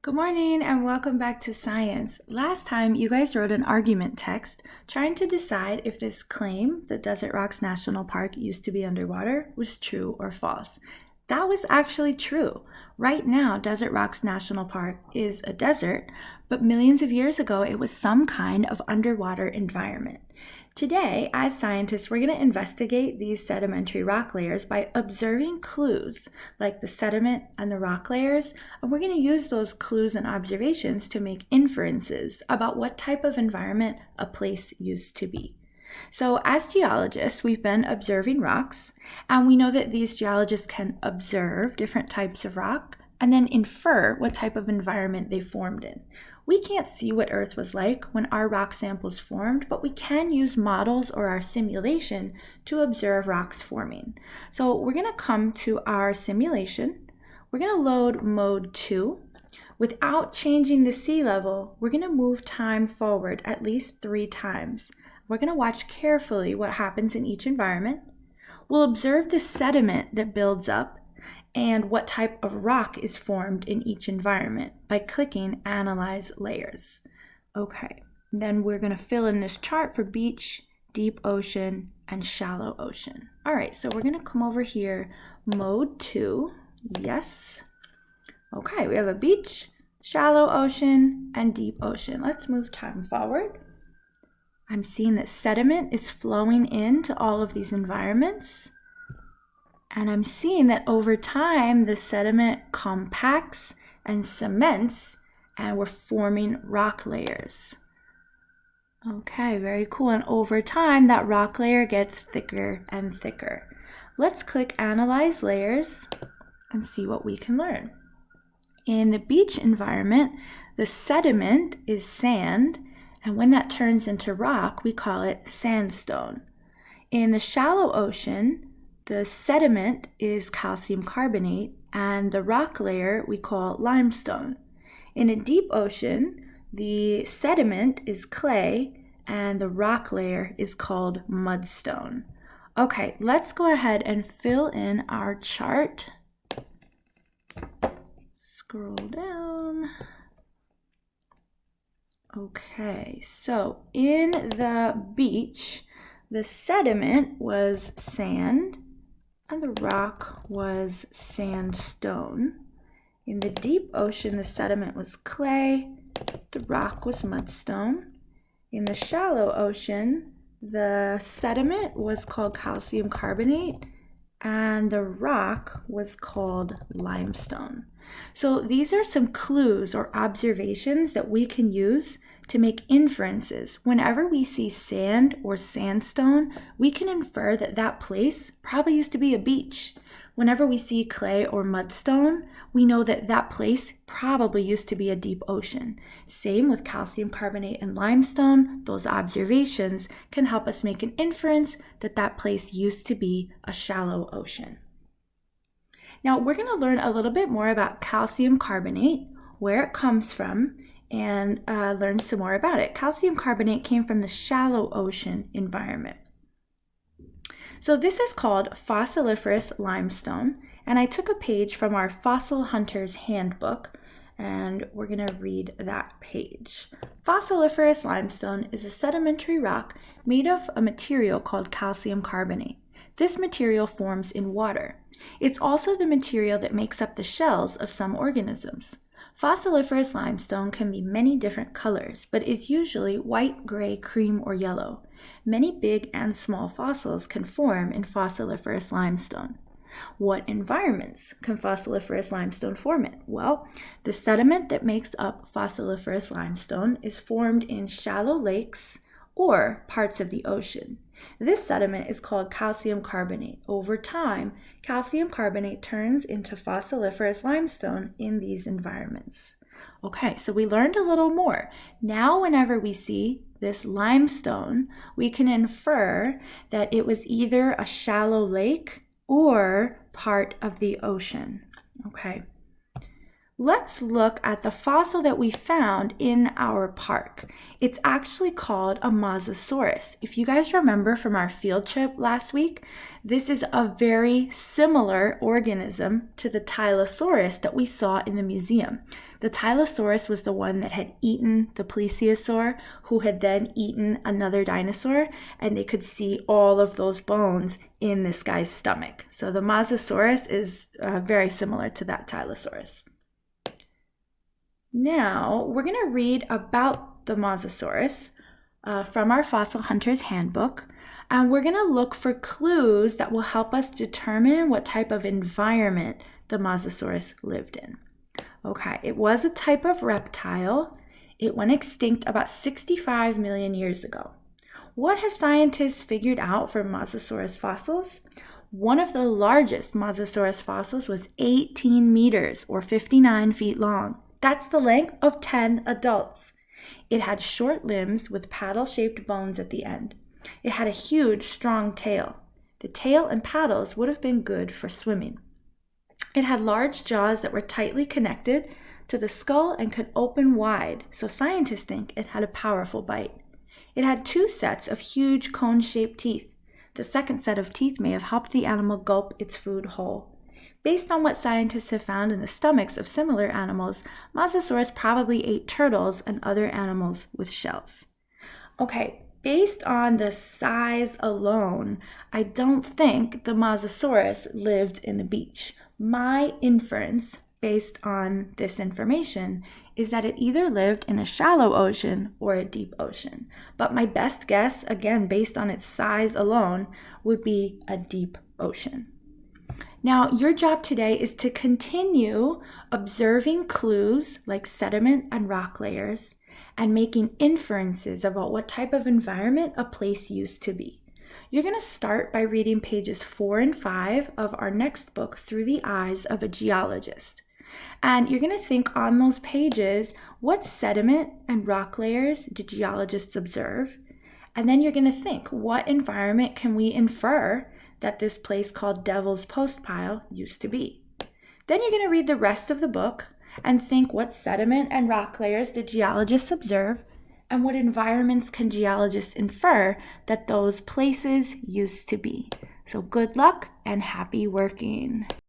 Good morning and welcome back to science. Last time you guys wrote an argument text trying to decide if this claim that Desert Rocks National Park used to be underwater was true or false. That was actually true. Right now, Desert Rocks National Park is a desert, but millions of years ago it was some kind of underwater environment. Today, as scientists, we're going to investigate these sedimentary rock layers by observing clues like the sediment and the rock layers, and we're going to use those clues and observations to make inferences about what type of environment a place used to be. So as geologists, we've been observing rocks, and we know that these geologists can observe different types of rock and then infer what type of environment they formed in. We can't see what Earth was like when our rock samples formed, but we can use models or our simulation to observe rocks forming. So we're going to come to our simulation. We're going to load mode 2. Without changing the sea level, we're going to move time forward at least 3 times. We're going to watch carefully what happens in each environment. We'll observe the sediment that builds up and what type of rock is formed in each environment by clicking Analyze Layers. Okay, then we're going to fill in this chart for beach, deep ocean, and shallow ocean. All right, so we're going to come over here, mode 2, yes. Okay, we have a beach, shallow ocean, and deep ocean. Let's move time forward. I'm seeing that sediment is flowing into all of these environments. And I'm seeing that over time, the sediment compacts and cements, and we're forming rock layers. Okay, very cool. And over time, that rock layer gets thicker and thicker. Let's click Analyze Layers and see what we can learn. In the beach environment, the sediment is sand, and when that turns into rock, we call it sandstone. In the shallow ocean, the sediment is calcium carbonate, and the rock layer we call limestone. In a deep ocean, the sediment is clay, and the rock layer is called mudstone. Okay, let's go ahead and fill in our chart. Scroll down. Okay, so in the beach, the sediment was sand, and the rock was sandstone. In the deep ocean, the sediment was clay, the rock was mudstone. In the shallow ocean, the sediment was called calcium carbonate, and the rock was called limestone. So these are some clues or observations that we can use to make inferences. Whenever we see sand or sandstone, we can infer that that place probably used to be a beach. Whenever we see clay or mudstone, we know that that place probably used to be a deep ocean. Same with calcium carbonate and limestone. Those observations can help us make an inference that that place used to be a shallow ocean. Now we're going to learn a little bit more about calcium carbonate, where it comes from, and learn some more about it. Calcium carbonate came from the shallow ocean environment. So this is called Fossiliferous Limestone, and I took a page from our Fossil Hunter's Handbook, and we're going to read that page. Fossiliferous limestone is a sedimentary rock made of a material called calcium carbonate. This material forms in water. It's also the material that makes up the shells of some organisms. Fossiliferous limestone can be many different colors, but is usually white, gray, cream, or yellow. Many big and small fossils can form in fossiliferous limestone. What environments can fossiliferous limestone form in? Well, the sediment that makes up fossiliferous limestone is formed in shallow lakes or parts of the ocean. This sediment is called calcium carbonate. Over time, calcium carbonate turns into fossiliferous limestone in these environments. Okay, so we learned a little more. Now, whenever we see this limestone, we can infer that it was either a shallow lake or part of the ocean. Okay. Let's look at the fossil that we found in our park. It's actually called a Mosasaurus. If you guys remember from our field trip last week, this is a very similar organism to the Tylosaurus that we saw in the museum. The Tylosaurus was the one that had eaten the plesiosaur, who had then eaten another dinosaur, and they could see all of those bones in this guy's stomach. So the Mosasaurus is very similar to that Tylosaurus. Now, we're going to read about the Mosasaurus from our Fossil Hunter's Handbook, and we're going to look for clues that will help us determine what type of environment the Mosasaurus lived in. Okay, it was a type of reptile. It went extinct about 65 million years ago. What have scientists figured out for Mosasaurus fossils? One of the largest Mosasaurus fossils was 18 meters or 59 feet long. That's the length of 10 adults. It had short limbs with paddle-shaped bones at the end. It had a huge, strong tail. The tail and paddles would have been good for swimming. It had large jaws that were tightly connected to the skull and could open wide, so scientists think it had a powerful bite. It had 2 sets of huge cone-shaped teeth. The second set of teeth may have helped the animal gulp its food whole. Based on what scientists have found in the stomachs of similar animals, Mosasaurus probably ate turtles and other animals with shells. Okay, based on the size alone, I don't think the Mosasaurus lived in the beach. My inference, based on this information, is that it either lived in a shallow ocean or a deep ocean. But my best guess, again, based on its size alone, would be a deep ocean. Now, your job today is to continue observing clues like sediment and rock layers and making inferences about what type of environment a place used to be. You're going to start by reading pages 4 and 5 of our next book, Through the Eyes of a Geologist. And you're going to think on those pages, what sediment and rock layers did geologists observe? And then you're going to think, what environment can we infer that this place called Devil's Postpile used to be? Then you're going to read the rest of the book and think, what sediment and rock layers did geologists observe, and what environments can geologists infer that those places used to be? So good luck and happy working.